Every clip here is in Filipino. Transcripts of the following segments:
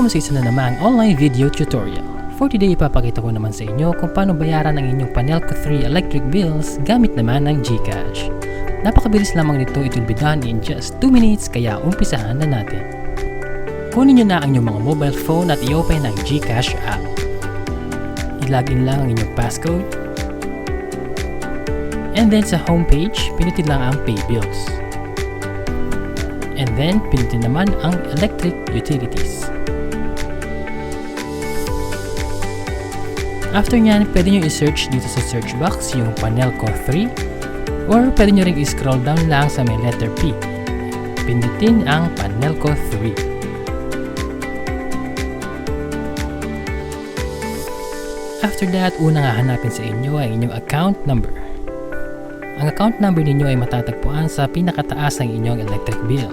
Welcome sa isa na namang online video tutorial. For today, ipapakita ko naman sa inyo kung paano bayaran ang inyong Panelco 3 electric bills gamit naman ng GCash. Napakabilis lamang nito, it will be done in just 2 minutes, kaya umpisahan na natin. Kunin nyo na ang inyong mga mobile phone at i-open ang GCash App. I-login lang ang inyong passcode. And then sa homepage, pinutin lang ang Pay Bills. And then, pinutin naman ang Electric Utilities. After nyan, pwede nyo i-search dito sa search box yung Panelco 3 or pwede nyo rin i-scroll down lang sa may letter P. Pindutin ang Panelco 3. After that, unang hahanapin sa inyo ay inyong account number. Ang account number ninyo ay matatagpuan sa pinakataas ng inyong electric bill.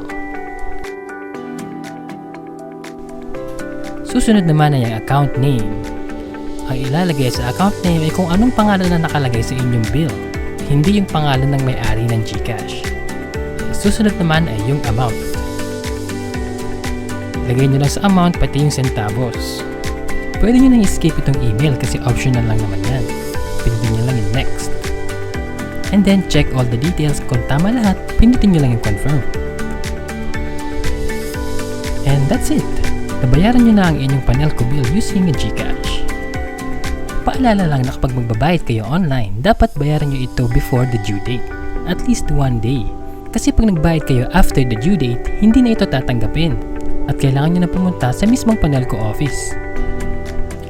Susunod naman ay ang account name. Ang ilalagay sa account name ay kung anong pangalan na nakalagay sa inyong bill, hindi yung pangalan ng may-ari ng GCash. Susunod naman ay yung amount. Lagay nyo lang sa amount pati yung centavos. Pwede nyo nang i-skip itong email kasi optional lang naman yan. Pindutin nyo lang yung next. And then check all the details. Kung tama lahat, pindutin nyo lang yung confirm. And that's it. Nabayaran nyo na ang inyong Panelco bill using a GCash. Paalala lang na kapag magbabayad kayo online, dapat bayaran nyo ito before the due date. At least 1 day. Kasi pag nagbayad kayo after the due date, hindi na ito tatanggapin. At kailangan nyo na pumunta sa mismong Panelco office.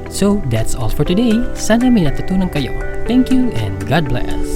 So, that's all for today. Sana may natutunan kayo. Thank you and God bless.